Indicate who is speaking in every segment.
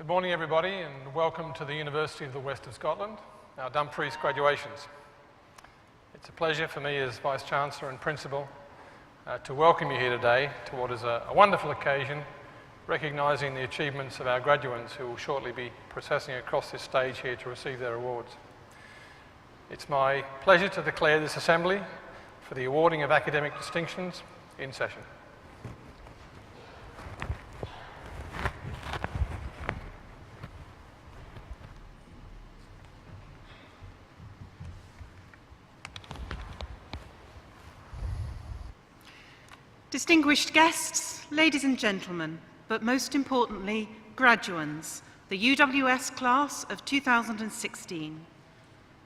Speaker 1: Good morning, everybody, and welcome to the University of the West of Scotland, our DUMFRIES graduations. It's a pleasure for me as Vice-Chancellor and Principal to welcome you here today to what is a wonderful occasion, recognising the achievements of our graduates who will shortly be processing across this stage here to receive their awards. It's my pleasure to declare this assembly for the awarding of academic distinctions in session.
Speaker 2: Distinguished guests, ladies and gentlemen, but most importantly, graduands, the UWS class of 2016.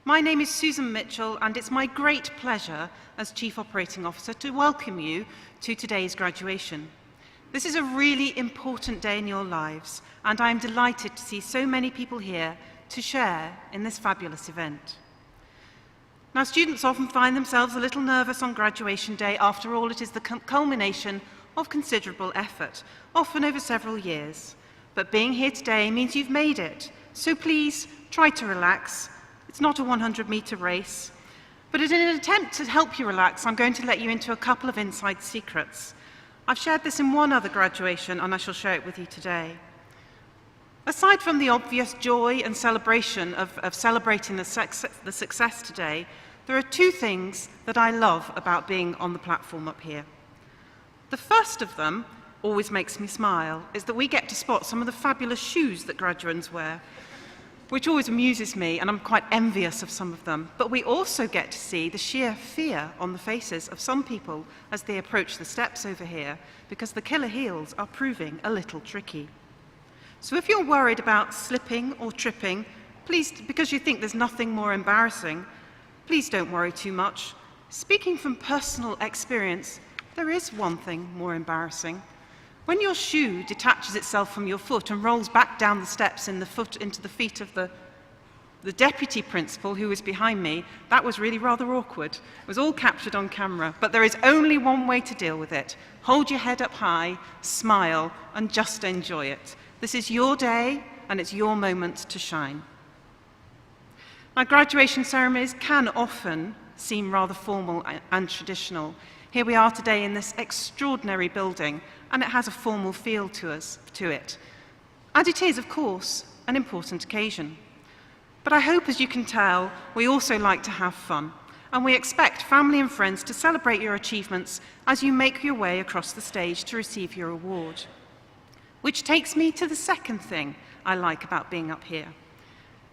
Speaker 2: My name is Susan Mitchell, and it's my great pleasure as Chief Operating Officer to welcome you to today's graduation. This is a really important day in your lives, and I'm delighted to see so many people here to share in this fabulous event. Now, students often find themselves a little nervous on graduation day. After all, it is the culmination of considerable effort, often over several years. But being here today means you've made it. So please try to relax. It's not a 100-meter race. But in an attempt to help you relax, I'm going to let you into a couple of inside secrets. I've shared this in one other graduation, and I shall share it with you today. Aside from the obvious joy and celebration of celebrating the success today, there are two things that I love about being on the platform up here. The first of them always makes me smile, is that we get to spot some of the fabulous shoes that graduates wear, which always amuses me, and I'm quite envious of some of them. But we also get to see the sheer fear on the faces of some people as they approach the steps over here, because the killer heels are proving a little tricky. So if you're worried about slipping or tripping, please, because you think there's nothing more embarrassing, please don't worry too much. Speaking from personal experience, there is one thing more embarrassing. When your shoe detaches itself from your foot and rolls back down the steps into the feet of the deputy principal who was behind me, that was really rather awkward. It was all captured on camera, but there is only one way to deal with it. Hold your head up high, smile, and just enjoy it. This is your day, and it's your moment to shine. Now, graduation ceremonies can often seem rather formal and traditional. Here we are today in this extraordinary building, and it has a formal feel to it. And it is, of course, an important occasion. But I hope, as you can tell, we also like to have fun, and we expect family and friends to celebrate your achievements as you make your way across the stage to receive your award. Which takes me to the second thing I like about being up here.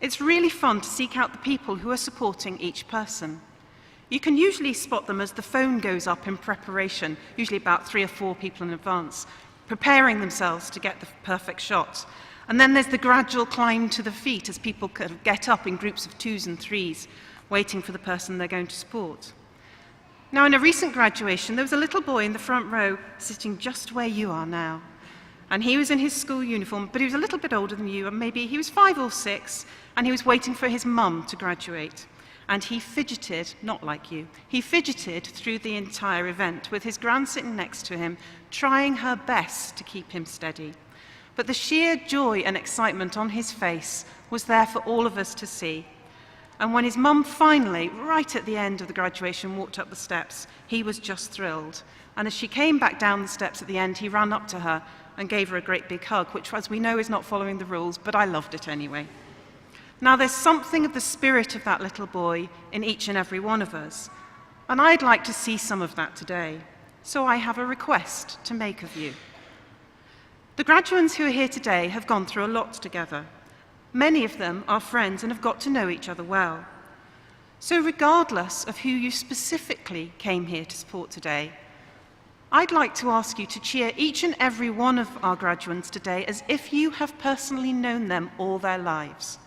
Speaker 2: It's really fun to seek out the people who are supporting each person. You can usually spot them as the phone goes up in preparation, usually about 3 or 4 people in advance, preparing themselves to get the perfect shot. And then there's the gradual climb to the feet as people kind of get up in groups of 2s and 3s, waiting for the person they're going to support. Now, in a recent graduation, there was a little boy in the front row sitting just where you are now. And he was in his school uniform, but he was a little bit older than you, and maybe he was 5 or 6, and he was waiting for his mum to graduate. And he fidgeted, not like you, he fidgeted through the entire event with his gran sitting next to him, trying her best to keep him steady. But the sheer joy and excitement on his face was there for all of us to see. And when his mum finally, right at the end of the graduation, walked up the steps, he was just thrilled. And as she came back down the steps at the end, he ran up to her and gave her a great big hug, which, as we know, is not following the rules, but I loved it anyway. Now, there's something of the spirit of that little boy in each and every one of us, and I'd like to see some of that today. So I have a request to make of you. The graduates who are here today have gone through a lot together. Many of them are friends and have got to know each other well. So regardless of who you specifically came here to support today, I'd like to ask you to cheer each and every one of our graduates today as if you have personally known them all their lives.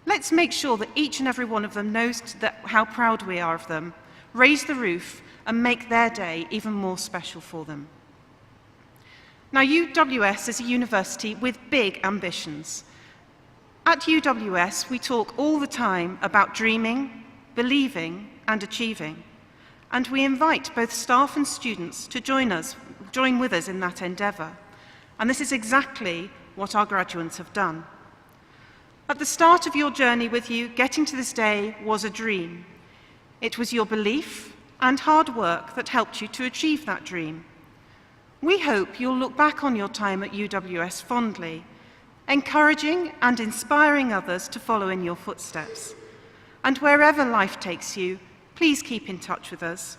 Speaker 2: Let's make sure that each and every one of them knows how proud we are of them, raise the roof, and make their day even more special for them. Now, UWS is a university with big ambitions. At UWS, we talk all the time about dreaming, believing, and achieving. And we invite both staff and students to join with us in that endeavour. And this is exactly what our graduates have done. At the start of your journey with you, getting to this day was a dream. It was your belief and hard work that helped you to achieve that dream. We hope you'll look back on your time at UWS fondly, encouraging and inspiring others to follow in your footsteps. And wherever life takes you, please keep in touch with us.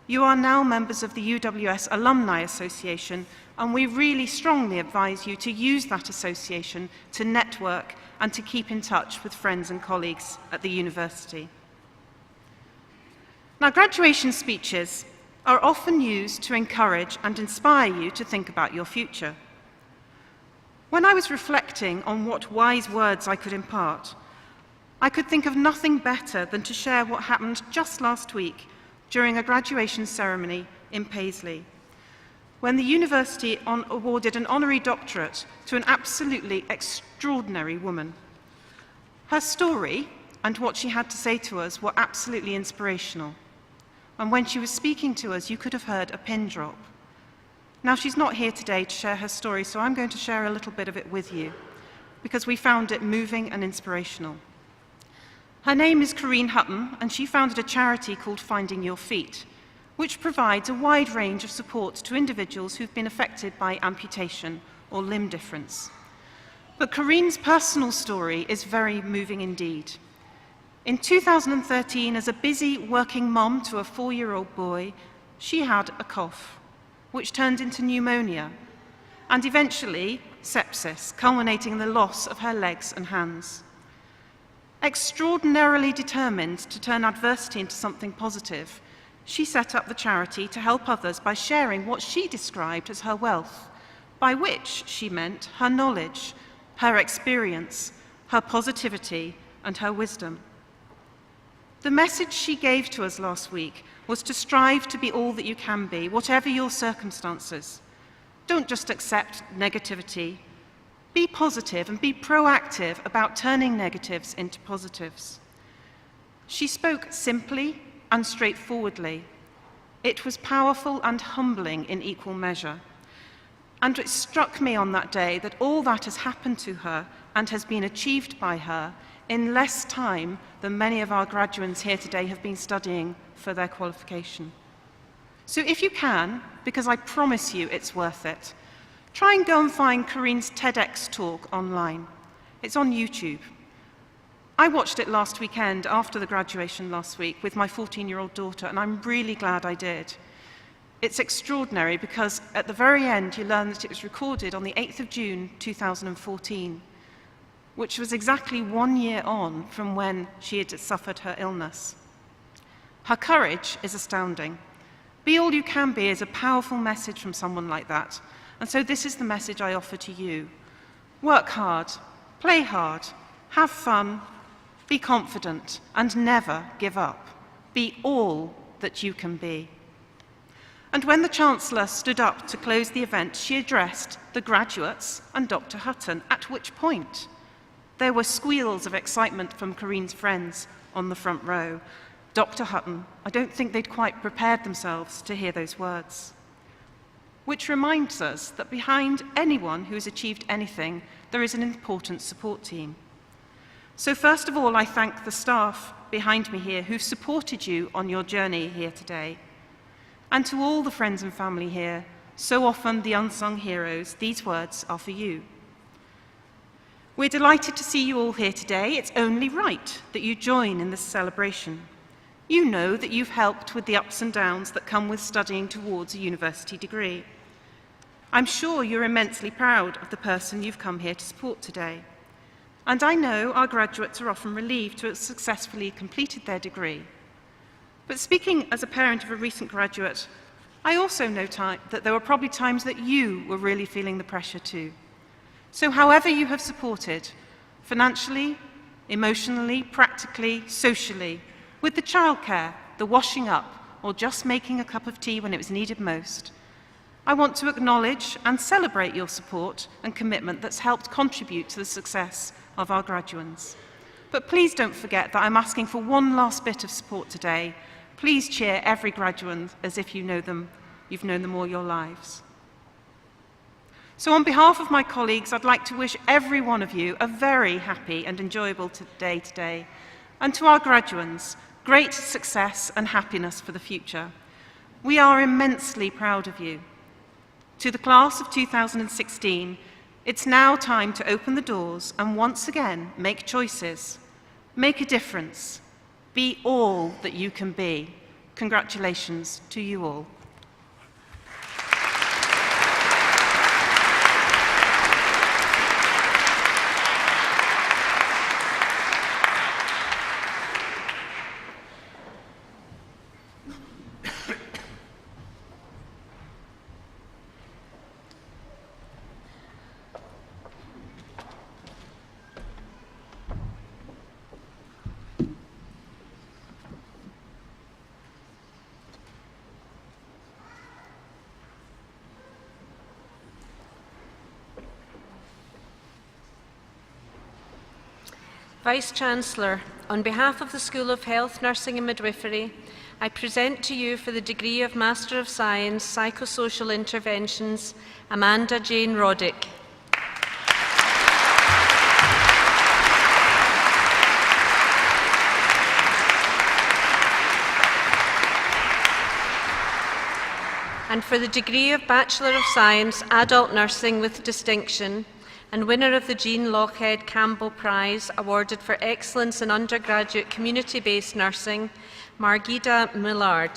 Speaker 2: You are now members of the UWS Alumni Association, and we really strongly advise you to use that association to network and to keep in touch with friends and colleagues at the university. Now, graduation speeches are often used to encourage and inspire you to think about your future. When I was reflecting on what wise words I could impart, I could think of nothing better than to share what happened just last week during a graduation ceremony in Paisley, when the university awarded an honorary doctorate to an absolutely extraordinary woman. Her story and what she had to say to us were absolutely inspirational. And when she was speaking to us, you could have heard a pin drop. Now, she's not here today to share her story, so I'm going to share a little bit of it with you, because we found it moving and inspirational. Her name is Corinne Hutton, and she founded a charity called Finding Your Feet, which provides a wide range of support to individuals who've been affected by amputation or limb difference. But Corinne's personal story is very moving indeed. In 2013, as a busy working mom to a 4-year-old boy, she had a cough, which turned into pneumonia, and eventually sepsis, culminating in the loss of her legs and hands. Extraordinarily determined to turn adversity into something positive, she set up the charity to help others by sharing what she described as her wealth, by which she meant her knowledge, her experience, her positivity, and her wisdom. The message she gave to us last week was to strive to be all that you can be, whatever your circumstances. Don't just accept negativity. Be positive and be proactive about turning negatives into positives. She spoke simply and straightforwardly. It was powerful and humbling in equal measure. And it struck me on that day that all that has happened to her and has been achieved by her in less time than many of our graduates here today have been studying for their qualification. So if you can, because I promise you it's worth it, try and go and find Corinne's TEDx talk online. It's on YouTube. I watched it last weekend after the graduation last week with my 14-year-old daughter, and I'm really glad I did. It's extraordinary because at the very end you learn that it was recorded on the 8th of June 2014, which was exactly 1 year on from when she had suffered her illness. Her courage is astounding. Be all you can be is a powerful message from someone like that. And so this is the message I offer to you. Work hard, play hard, have fun, be confident, and never give up. Be all that you can be. And when the Chancellor stood up to close the event, she addressed the graduates and Dr. Hutton, at which point there were squeals of excitement from Corinne's friends on the front row. Dr. Hutton, I don't think they'd quite prepared themselves to hear those words. Which reminds us that behind anyone who has achieved anything, there is an important support team. So first of all, I thank the staff behind me here who've supported you on your journey here today. And to all the friends and family here, so often the unsung heroes, these words are for you. We're delighted to see you all here today. It's only right that you join in this celebration. You know that you've helped with the ups and downs that come with studying towards a university degree. I'm sure you're immensely proud of the person you've come here to support today. And I know our graduates are often relieved to have successfully completed their degree. But speaking as a parent of a recent graduate, I also know that there were probably times that you were really feeling the pressure too. So however you have supported, financially, emotionally, practically, socially, with the childcare, the washing up, or just making a cup of tea when it was needed most, I want to acknowledge and celebrate your support and commitment that's helped contribute to the success of our graduates. But please don't forget that I'm asking for one last bit of support today. Please cheer every graduate as if you've known them all your lives. So on behalf of my colleagues, I'd like to wish every one of you a very happy and enjoyable day today. And to our graduates, great success and happiness for the future. We are immensely proud of you. To the class of 2016, it's now time to open the doors and once again make choices, make a difference, be all that you can be. Congratulations to you all.
Speaker 3: Vice-Chancellor, on behalf of the School of Health, Nursing and Midwifery, I present to you for the degree of Master of Science, Psychosocial Interventions, Amanda Jane Roddick. And for the degree of Bachelor of Science, Adult Nursing with Distinction, and winner of the Jean Lochhead Campbell Prize, awarded for excellence in undergraduate community-based nursing, Margida Millard.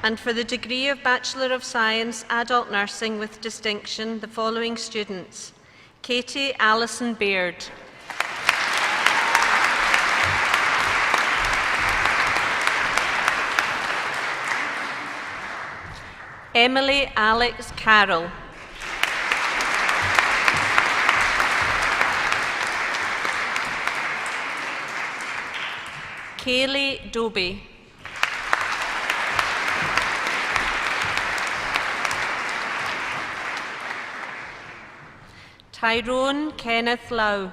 Speaker 3: And for the degree of Bachelor of Science, Adult Nursing with Distinction, the following students: Katie Allison Baird. Emily Alex Carroll. Kaylee Doby. Tyrone Kenneth Lau.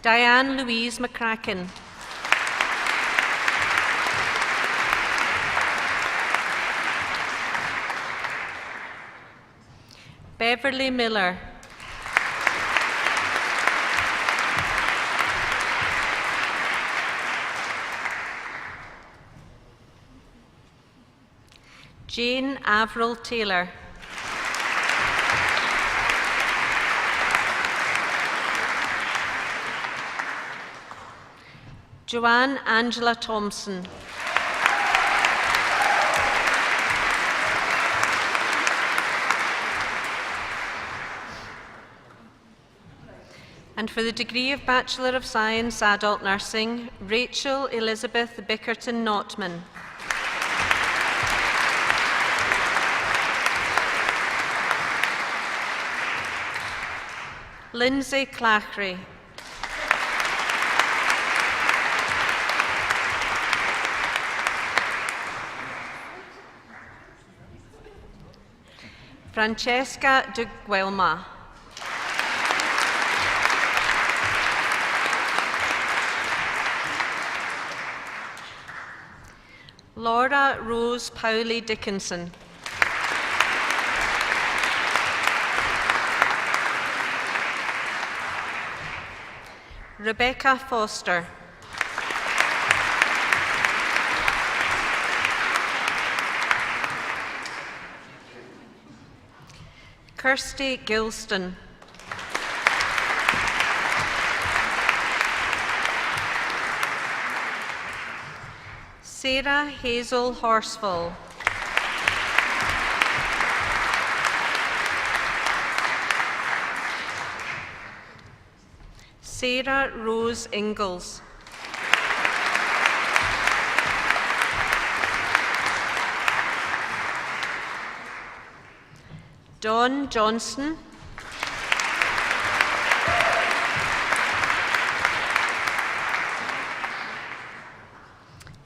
Speaker 3: Diane Louise McCracken. Beverly Miller. Jane Averill Taylor. Joanne Angela Thompson. And for the degree of Bachelor of Science, Adult Nursing, Rachel Elizabeth Bickerton Notman. Lindsay Clackery. Francesca de Guelma. Laura Rose Powley Dickinson. Rebecca Foster. Kirsty Gilston. Sarah Hazel Horsfall. Sarah Rose Ingalls. Dawn Johnson.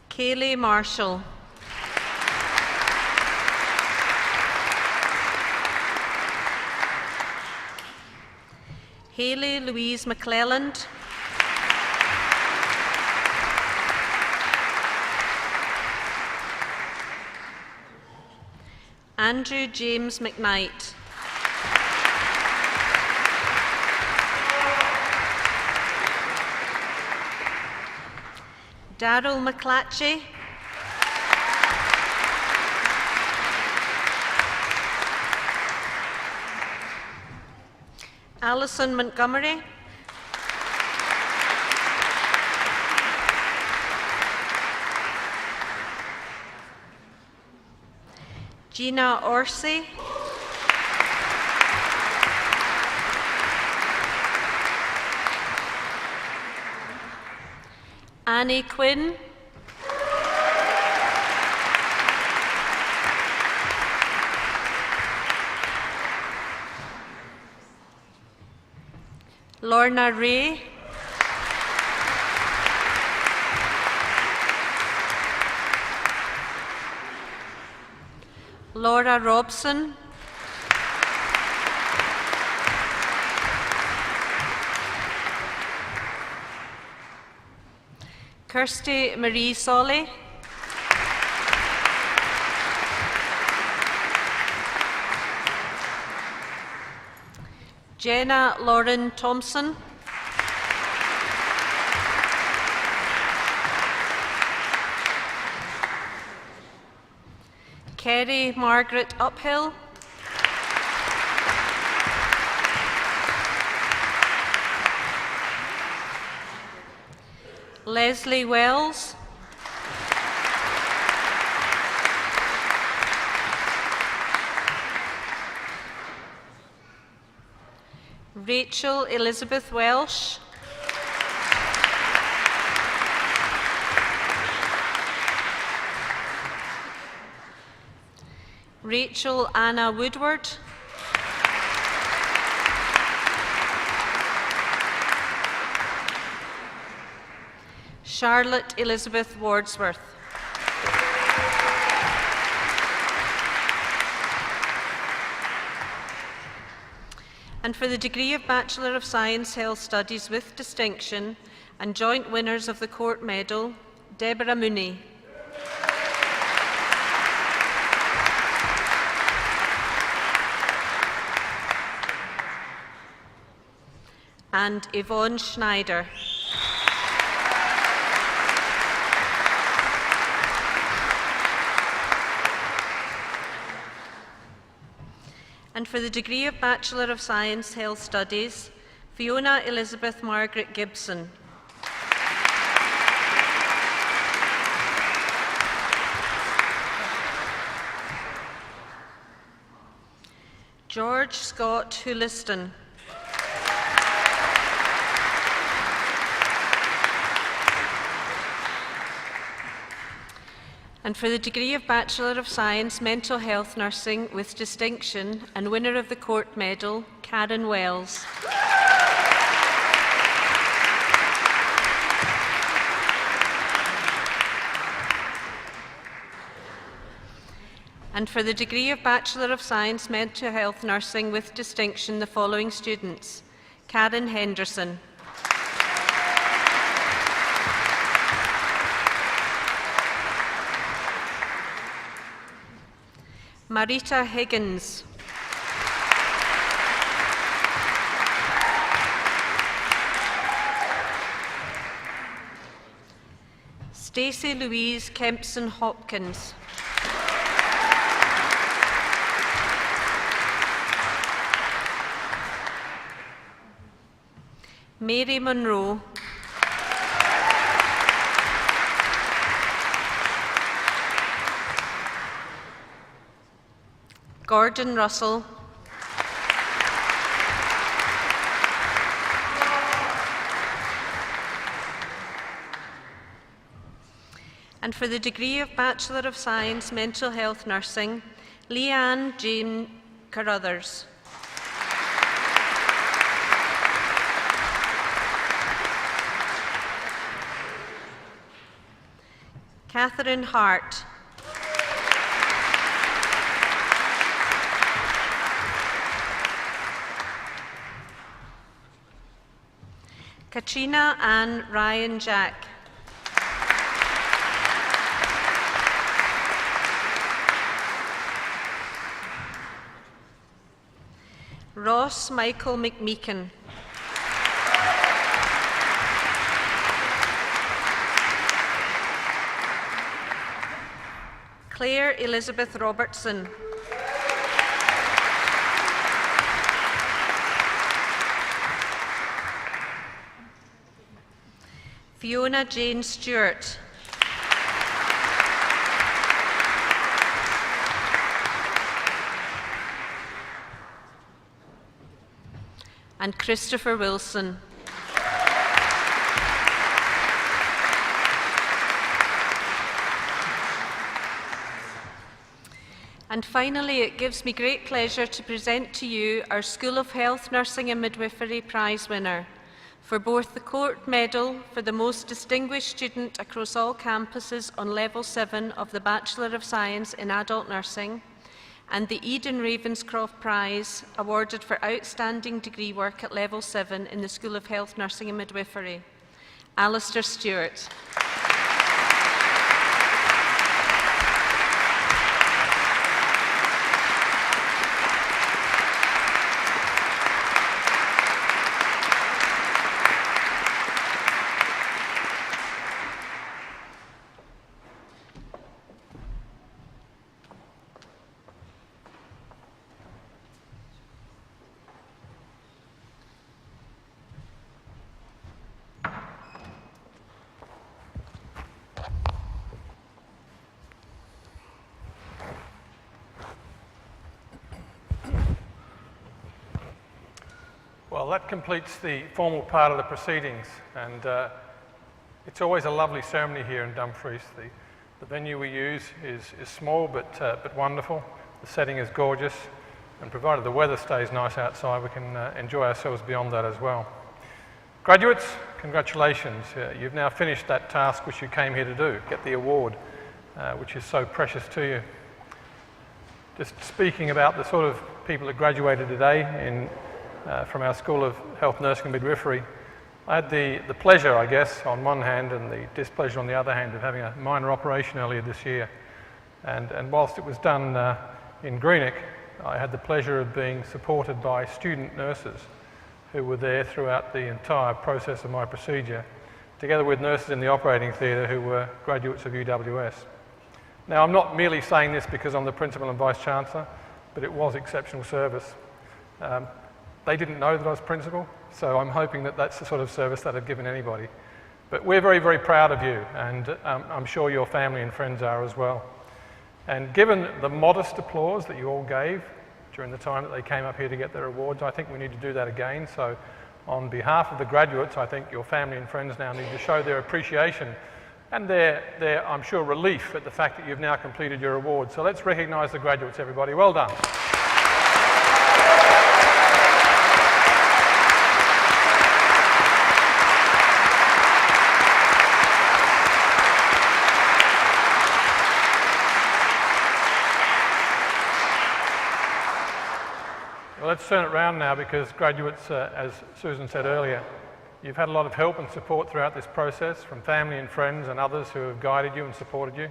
Speaker 3: Kaylee Marshall. Hayley Louise McClelland, Andrew James McKnight, Daryl McClatchy, Alison Montgomery, Gina Orsi, Annie Quinn, Lorna Ray, Laura Robson, Kirsty Marie Solly, Jenna Lauren Thompson, Kerry Margaret Uphill, Leslie Wells, Rachel Elizabeth Welsh, Rachel Anna Woodward, Charlotte Elizabeth Wordsworth. And for the degree of Bachelor of Science Health Studies with distinction and joint winners of the Court Medal, Deborah Mooney. And Yvonne Schneider. And for the degree of Bachelor of Science Health Studies, Fiona Elizabeth Margaret Gibson. George Scott Huliston. And for the degree of Bachelor of Science Mental Health Nursing with distinction and winner of the Court Medal, Karen Wells. And for the degree of Bachelor of Science Mental Health Nursing with distinction, the following students: Karen Henderson, Marita Higgins, Stacey Louise Kempson Hopkins, Mary Monroe, Gordon Russell, and for the degree of Bachelor of Science Mental Health Nursing, Leanne Jane Carruthers. Catherine Hart, Katrina Ann Ryan Jack. Ross Michael McMeekin. Claire Elizabeth Robertson. Fiona Jane Stewart. And Christopher Wilson. And finally, it gives me great pleasure to present to you our School of Health, Nursing and Midwifery Prize winner for both the Court Medal for the most distinguished student across all campuses on Level 7 of the Bachelor of Science in Adult Nursing, and the Eden Ravenscroft Prize awarded for outstanding degree work at Level 7 in the School of Health, Nursing and Midwifery, Alistair Stewart.
Speaker 1: Well, that completes the formal part of the proceedings, and it's always a lovely ceremony here in Dumfries. The venue we use is small but wonderful. The setting is gorgeous, and provided the weather stays nice outside, we can enjoy ourselves beyond that as well. Graduates, congratulations. You've now finished that task which you came here to do, get the award, which is so precious to you. Just speaking about the sort of people that graduated today from our School of Health, Nursing and Midwifery, I had the pleasure, I guess, on one hand and the displeasure on the other hand of having a minor operation earlier this year. And whilst it was done in Greenock, I had the pleasure of being supported by student nurses who were there throughout the entire process of my procedure, together with nurses in the operating theatre who were graduates of UWS. Now, I'm not merely saying this because I'm the Principal and Vice Chancellor, but it was exceptional service. They didn't know that I was Principal, so I'm hoping that that's the sort of service that I've given anybody. But we're very, very proud of you, and I'm sure your family and friends are as well. And given the modest applause that you all gave during the time that they came up here to get their awards, I think we need to do that again. So on behalf of the graduates, I think your family and friends now need to show their appreciation and their, I'm sure, relief at the fact that you've now completed your awards. So let's recognise the graduates, everybody. Well done. Well, let's turn it around now, because graduates, as Susan said earlier, you've had a lot of help and support throughout this process from family and friends and others who have guided you and supported you.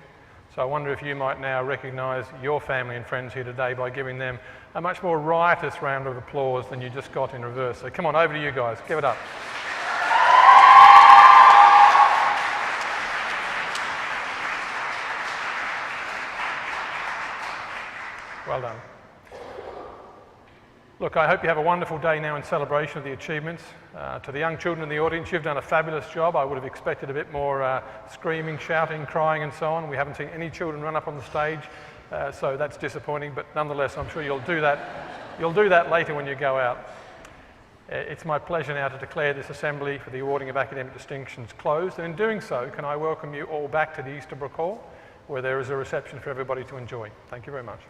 Speaker 1: So I wonder if you might now recognise your family and friends here today by giving them a much more riotous round of applause than you just got in reverse. So come on, over to you guys, give it up. Well done. Look, I hope you have a wonderful day now in celebration of the achievements. To the young children in the audience, you've done a fabulous job. I would have expected a bit more screaming, shouting, crying and so on. We haven't seen any children run up on the stage, so that's disappointing, but nonetheless, I'm sure you'll do that. You'll do that later when you go out. It's my pleasure now to declare this assembly for the awarding of academic distinctions closed, and in doing so, can I welcome you all back to the Easterbrook Hall, where there is a reception for everybody to enjoy. Thank you very much.